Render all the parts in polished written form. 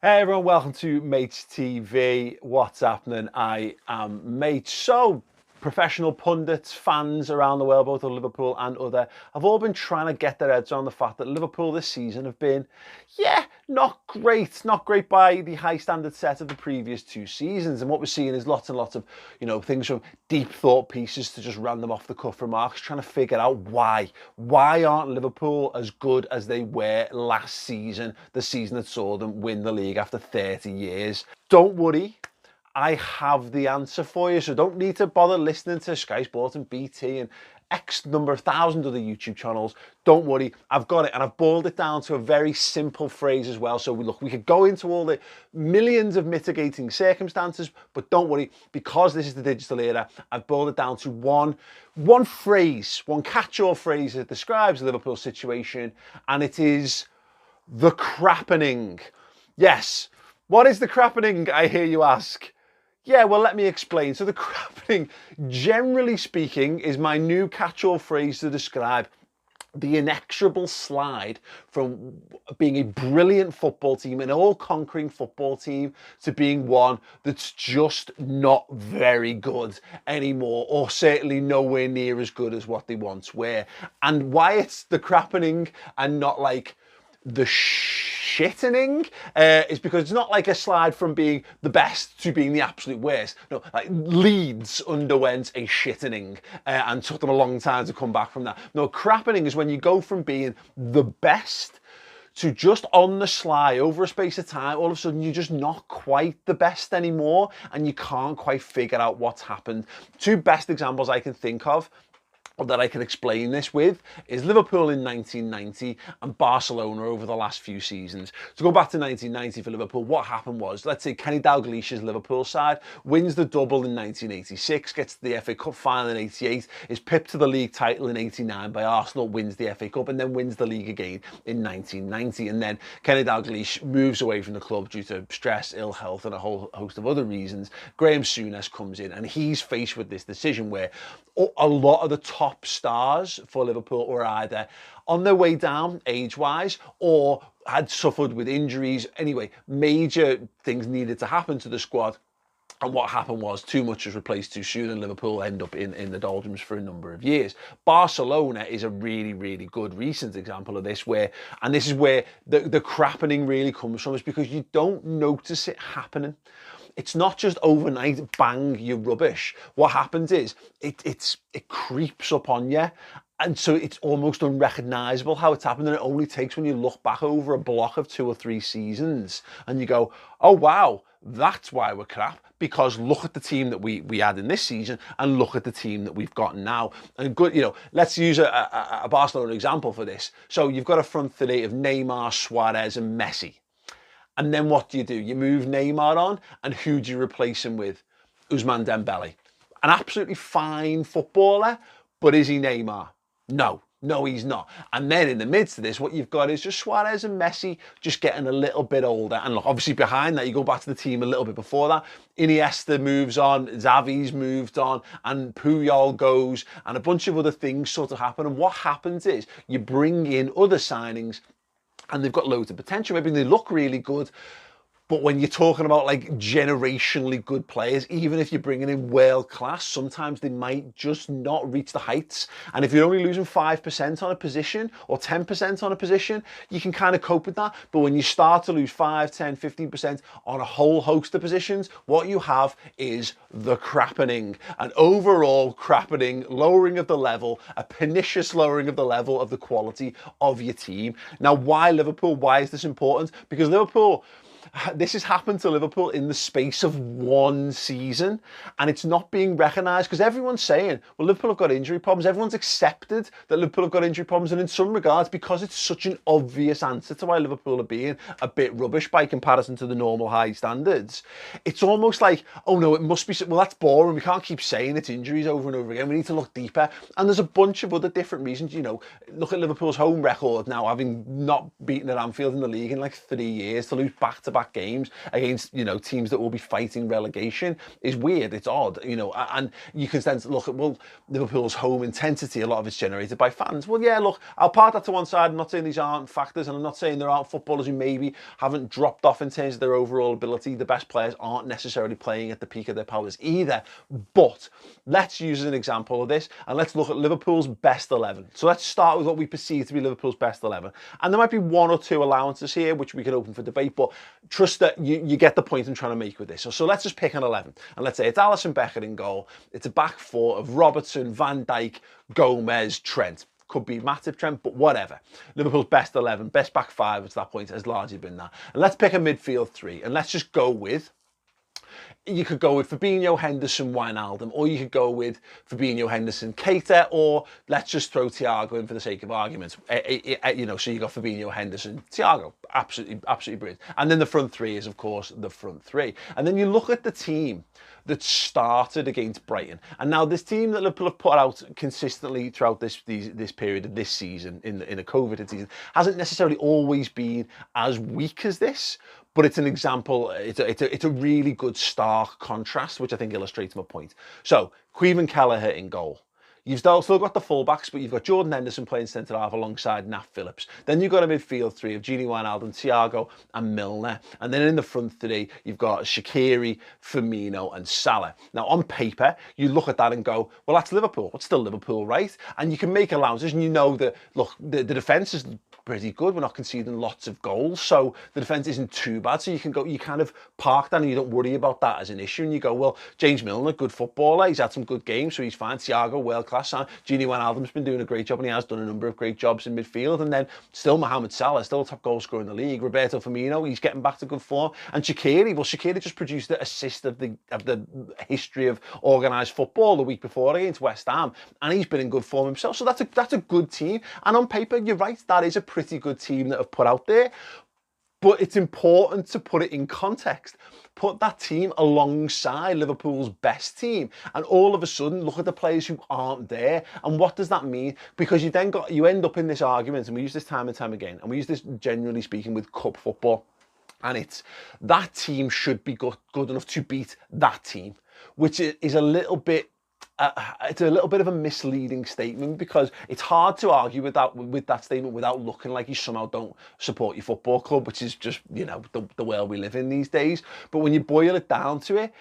Hey everyone, welcome to Mates TV. What's happening? I am Mates. So, professional pundits, fans around the world, both of Liverpool and other, have all been trying to get their heads on the fact that Liverpool this season have been, not great. Not great by the high standard set of the previous two seasons. And what we're seeing is lots and lots of, things from deep thought pieces to just random off the cuff remarks, trying to figure out why. Why aren't Liverpool as good as they were last season, the season that saw them win the league after 30 years? Don't worry, I have the answer for you, so don't need to bother listening to Sky Sports and BT and X number of thousand other YouTube channels. Don't worry, I've got it, and I've boiled it down to a very simple phrase as well. So we could go into all the millions of mitigating circumstances, but don't worry, because this is the digital era, I've boiled it down to one phrase, one catch-all phrase that describes Liverpool's situation, and it is the crappening. Yes, what is the crappening, I hear you ask? Yeah, well, let me explain. So the crappening, generally speaking, is my new catch-all phrase to describe the inexorable slide from being a brilliant football team, an all-conquering football team, to being one that's just not very good anymore, or certainly nowhere near as good as what they once were. And why it's the crappening and not like the shittening is because it's not like a slide from being the best to being the absolute worst. No, like Leeds underwent a shittening and took them a long time to come back from that. No, crappening is when you go from being the best to just on the sly over a space of time, all of a sudden you're just not quite the best anymore and you can't quite figure out what's happened. Two best examples I can think of that I can explain this with is Liverpool in 1990 and Barcelona over the last few seasons. To go back to 1990 for Liverpool, what happened was, let's say Kenny Dalglish's Liverpool side wins the double in 1986, gets to the FA Cup final in 88, is pipped to the league title in 89 by Arsenal, wins the FA Cup and then wins the league again in 1990. And then Kenny Dalglish moves away from the club due to stress, ill health and a whole host of other reasons. Graham Souness comes in and he's faced with this decision where a lot of the top stars for Liverpool were either on their way down age-wise or had suffered with injuries. Anyway, major things needed to happen to the squad. And what happened was too much was replaced too soon and Liverpool end up in the doldrums for a number of years. Barcelona is a really, really good recent example of this and this is where the crappening really comes from, is because you don't notice it happening. It's not just overnight, bang, you're rubbish. What happens is it creeps up on you. And so it's almost unrecognisable how it's happened. And it only takes when you look back over a block of 2 or 3 seasons and you go, oh, wow, that's why we're crap. Because look at the team that we had in this season and look at the team that we've got now. And good, let's use a Barcelona example for this. So you've got a front three of Neymar, Suarez and Messi. And then what do? You move Neymar on, and who do you replace him with? Ousmane Dembele. An absolutely fine footballer, but is he Neymar? No, he's not. And then in the midst of this, what you've got is just Suarez and Messi just getting a little bit older. And look, obviously behind that, you go back to the team a little bit before that. Iniesta moves on, Xavi's moved on, and Puyol goes, and a bunch of other things sort of happen. And what happens is you bring in other signings and they've got loads of potential. Maybe they look really good, but when you're talking about like generationally good players, even if you're bringing in world class, sometimes they might just not reach the heights. And if you're only losing 5% on a position or 10% on a position, you can kind of cope with that. But when you start to lose 5, 10, 15% on a whole host of positions, what you have is the crappening, an overall crappening, lowering of the level, a pernicious lowering of the level of the quality of your team. Now, why Liverpool? Why is this important? Because this has happened to Liverpool in the space of 1 season and it's not being recognised because everyone's saying, well, Liverpool have got injury problems. Everyone's accepted that Liverpool have got injury problems, and in some regards, because it's such an obvious answer to why Liverpool are being a bit rubbish by comparison to the normal high standards, it's almost like, oh no, it must be, well, that's boring. We can't keep saying it's injuries over and over again. We need to look deeper. And there's a bunch of other different reasons. Look at Liverpool's home record now, having not beaten at Anfield in the league in like 3 years, to lose back to back-to-back games against, you know, teams that will be fighting relegation is weird. It's odd, you know, and you can then look at, well, Liverpool's home intensity, a lot of it's generated by fans. Well, yeah, look, I'll part that to one side. I'm not saying these aren't factors, and I'm not saying there aren't footballers who maybe haven't dropped off in terms of their overall ability. The best players aren't necessarily playing at the peak of their powers either. But let's use an example of this, and let's look at Liverpool's best 11. So let's start with what we perceive to be Liverpool's best 11. And there might be one or two allowances here, which we can open for debate, but trust that you get the point I'm trying to make with this. So let's just pick an 11. And let's say it's Alisson, Becker in goal. It's a back four of Robertson, Van Dijk, Gomez, Trent. Could be Matip, Trent, but whatever. Liverpool's best 11, best back five at that point has largely been that. And let's pick a midfield three, and let's just go with, you could go with Fabinho, Henderson, Wijnaldum, or you could go with Fabinho, Henderson, Keita, or let's just throw Thiago in for the sake of argument. You know, so you got Fabinho, Henderson, Thiago, absolutely brilliant. And then the front three is, of course, the front three. And then you look at the team that started against Brighton. And now this team that Liverpool have put out consistently throughout this period of this season, in a COVID season, hasn't necessarily always been as weak as this, but it's an example, it's a really good stark contrast, which I think illustrates my point. So, Caoimhin Kelleher in goal. You've still got the fullbacks, but you've got Jordan Henderson playing centre-half alongside Nat Phillips. Then you've got a midfield three of Gini Wijnaldum, Thiago and Milner. And then in the front three, you've got Shaqiri, Firmino and Salah. Now, on paper, you look at that and go, well, that's Liverpool. It's still Liverpool, right? And you can make allowances, and you know that, look, the defence is pretty good. We're not conceding lots of goals, so the defence isn't too bad. So you can go, you kind of park that and you don't worry about that as an issue. And you go, well, James Milner, good footballer. He's had some good games, so he's fine. Thiago, world-class. Gini Wijnaldum's been doing a great job, and he has done a number of great jobs in midfield. And then still Mohamed Salah, still top goal scorer in the league. Roberto Firmino, he's getting back to good form. And Shaqiri, well, Shaqiri just produced the assist of the history of organised football the week before against West Ham, and he's been in good form himself. So that's a good team. And on paper, you're right, that is a pretty good team that have put out there. But it's important to put it in context. Put that team alongside Liverpool's best team, and all of a sudden look at the players who aren't there. And what does that mean? Because you end up in this argument, and we use this time and time again, and we use this generally speaking with cup football, and it's that team should be good enough to beat that team, which is a little bit. It's a little bit of a misleading statement, because it's hard to argue with that statement without looking like you somehow don't support your football club, which is just, you know, the world we live in these days. But when you boil it down to it,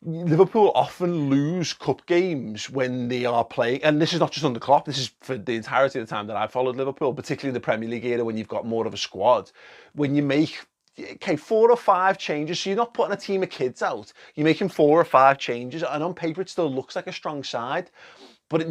Liverpool often lose cup games when they are playing, and this is not just under Klopp, this is for the entirety of the time that I've followed Liverpool, particularly in the Premier League era when you've got more of a squad. When you make 4 or 5 changes, so you're not putting a team of kids out, you're making 4 or 5 changes, and on paper it still looks like a strong side, but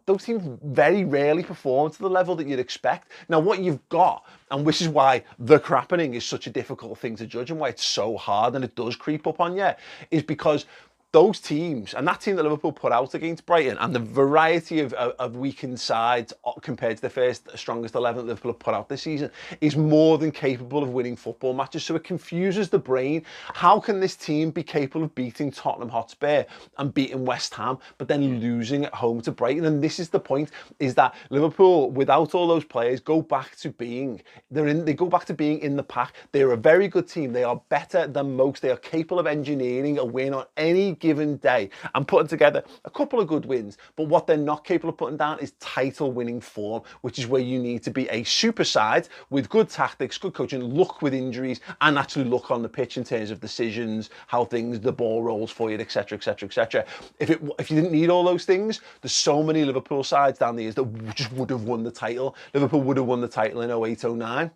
those teams very rarely perform to the level that you'd expect. Now, what you've got, and which is why the crappening is such a difficult thing to judge and why it's so hard and it does creep up on you, is because those teams, and that team that Liverpool put out against Brighton, and the variety of weakened sides compared to the first strongest 11 that Liverpool have put out this season, is more than capable of winning football matches. So it confuses the brain. How can this team be capable of beating Tottenham Hotspur and beating West Ham, but then losing at home to Brighton? And this is the point, is that Liverpool, without all those players, go back to being in the pack. They're a very good team. They are better than most. They are capable of engineering a win on any given day and putting together a couple of good wins. But what they're not capable of putting down is title winning form, which is where you need to be a super side with good tactics, good coaching, luck with injuries, and actually look on the pitch in terms of decisions, how the ball rolls for you, etc, etc, etc. If you didn't need all those things, there's so many Liverpool sides down the years that just would have won the title. Liverpool would have won the title in 08-09.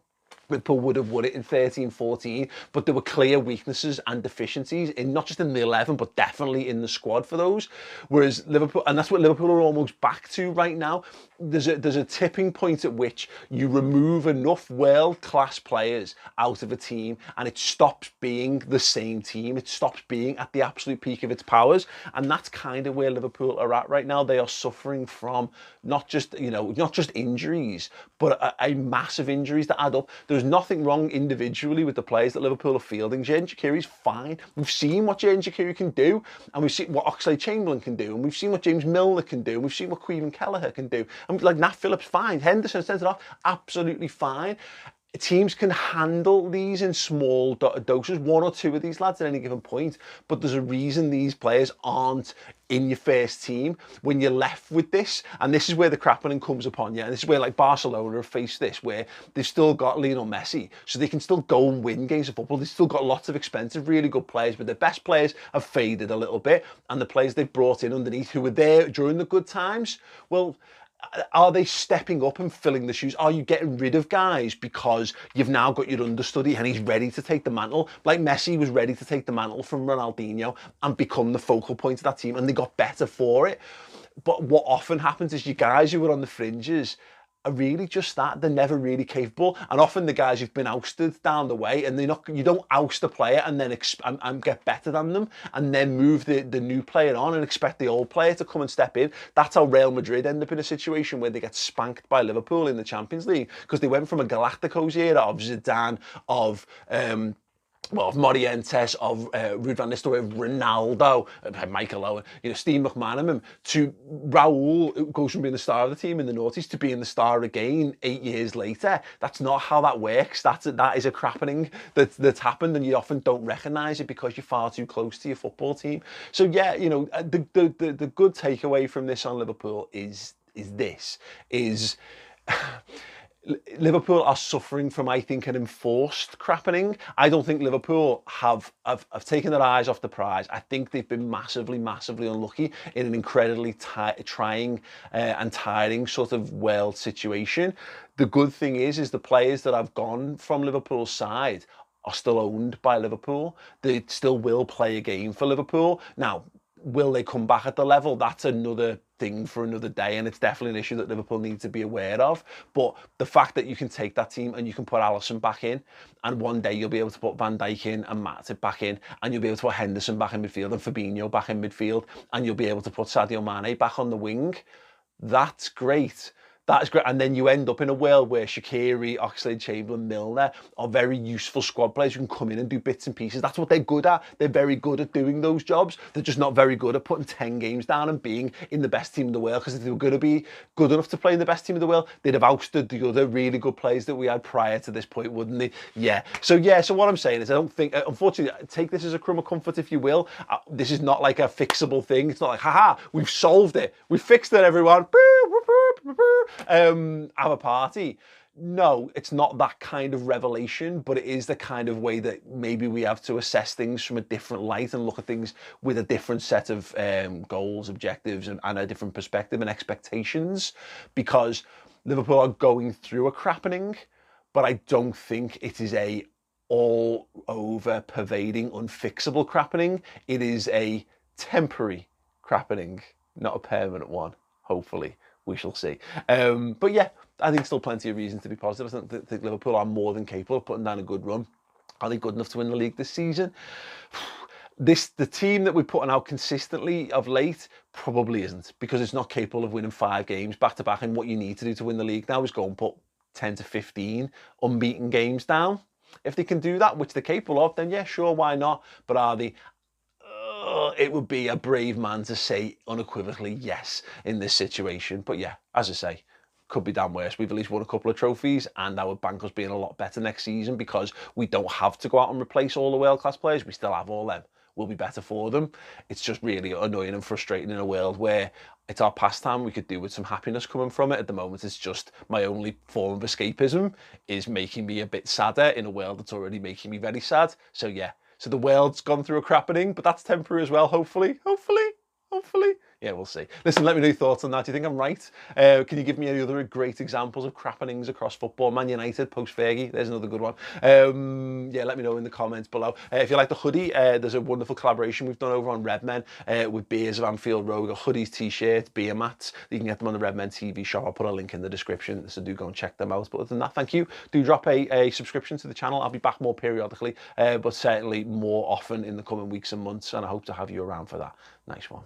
Liverpool would have won it in 13-14, but there were clear weaknesses and deficiencies in not just in the 11, but definitely in the squad for those. Whereas Liverpool, and that's what Liverpool are almost back to right now. There's a tipping point at which you remove enough world-class players out of a team, and it stops being the same team. It stops being at the absolute peak of its powers, and that's kind of where Liverpool are at right now. They are suffering from not just injuries, but a massive injuries that add up. There's nothing wrong individually with the players that Liverpool are fielding. Xherdan Shaqiri's fine. We've seen what Xherdan Shaqiri can do, and we've seen what Oxlade-Chamberlain can do, and we've seen what James Milner can do, and we've seen what Caoimhin Kelleher can do. And like Nat Phillips, fine. Henderson, centre off, absolutely fine. teams can handle these in small doses, one or two of these lads at any given point, but there's a reason these players aren't in your first team when you're left with this. And this is where the crappening comes upon you. And this is where, like, Barcelona have faced this, where they've still got Lionel Messi, so they can still go and win games of football. They've still got lots of expensive, really good players, but their best players have faded a little bit. And the players they've brought in underneath who were there during the good times, well, are they stepping up and filling the shoes? Are you getting rid of guys because you've now got your understudy and he's ready to take the mantle? Like Messi was ready to take the mantle from Ronaldinho and become the focal point of that team, and they got better for it. But what often happens is you guys who are on the fringes are really just that. They're never really capable, and often the guys who've been ousted down the way, and they're not. You don't oust a player and then and get better than them, and then move the new player on and expect the old player to come and step in. That's how Real Madrid end up in a situation where they get spanked by Liverpool in the Champions League, because they went from a Galacticos era of Zidane, of of Morientes, of Ruud van Nistelrooy, of Ronaldo, Michael Owen, Steve McManaman, to Raul, who goes from being the star of the team in the noughties to being the star again 8 years later. That's not how that works. That is a crappening that's happened, and you often don't recognise it because you're far too close to your football team. So yeah, the good takeaway from this on Liverpool is Liverpool are suffering from, I think, an enforced crappening. I don't think Liverpool have taken their eyes off the prize. I think they've been massively unlucky in an incredibly trying and tiring sort of world situation. The good thing is the players that have gone from Liverpool's side are still owned by Liverpool. They still will play a game for Liverpool. Now, will they come back at the level? That's another thing for another day, and it's definitely an issue that Liverpool need to be aware of. But the fact that you can take that team and you can put Alisson back in, and one day you'll be able to put Van Dijk in and Matip back in, and you'll be able to put Henderson back in midfield and Fabinho back in midfield, and you'll be able to put Sadio Mane back on the wing, that's great. That's great. And then you end up in a world where Shaqiri, Oxlade-Chamberlain, Milner are very useful squad players who can come in and do bits and pieces. That's what they're good at. They're very good at doing those jobs. They're just not very good at putting 10 games down and being in the best team in the world, because if they were going to be good enough to play in the best team in the world, they'd have ousted the other really good players that we had prior to this point, wouldn't they? Yeah. So what I'm saying is, I don't think, unfortunately, take this as a crumb of comfort if you will. This is not like a fixable thing. It's not like, haha, we've solved it. We've fixed it, everyone. Have a party. No, it's not that kind of revelation, but it is the kind of way that maybe we have to assess things from a different light and look at things with a different set of goals, objectives, and a different perspective and expectations, because Liverpool are going through a crappening, but I don't think it is a all over pervading, unfixable crappening. It is a temporary crappening, not a permanent one, hopefully. We shall see. But yeah, I think still plenty of reasons to be positive. I think Liverpool are more than capable of putting down a good run. Are they good enough to win the league this season? The team that we're putting out consistently of late probably isn't, because it's not capable of winning 5 games back to back. And what you need to do to win the league now is go and put 10 to 15 unbeaten games down. If they can do that, which they're capable of, then yeah, sure, why not? But are they? It would be a brave man to say unequivocally yes in this situation. But yeah, as I say, could be damn worse. We've at least won a couple of trophies, and our banker's being a lot better next season because we don't have to go out and replace all the world-class players. We still have all them. We'll be better for them. It's just really annoying and frustrating in a world where it's our pastime. We could do with some happiness coming from it. At the moment, it's just my only form of escapism is making me a bit sadder in a world that's already making me very sad. So yeah. So the world's gone through a crappening, but that's temporary as well, hopefully. Yeah, we'll see. Listen, let me know your thoughts on that. Do you think I'm right? Can you give me any other great examples of crappenings across football? Man United, post-Fergie, there's another good one. Yeah, let me know in the comments below. If you like the hoodie, there's a wonderful collaboration we've done over on Redmen with Beers of Anfield Road. We've got hoodies, t-shirts, beer mats. You can get them on the Redmen TV shop. I'll put a link in the description, so do go and check them out. But other than that, thank you. Do drop a subscription to the channel. I'll be back more periodically, but certainly more often in the coming weeks and months, and I hope to have you around for that. Nice one.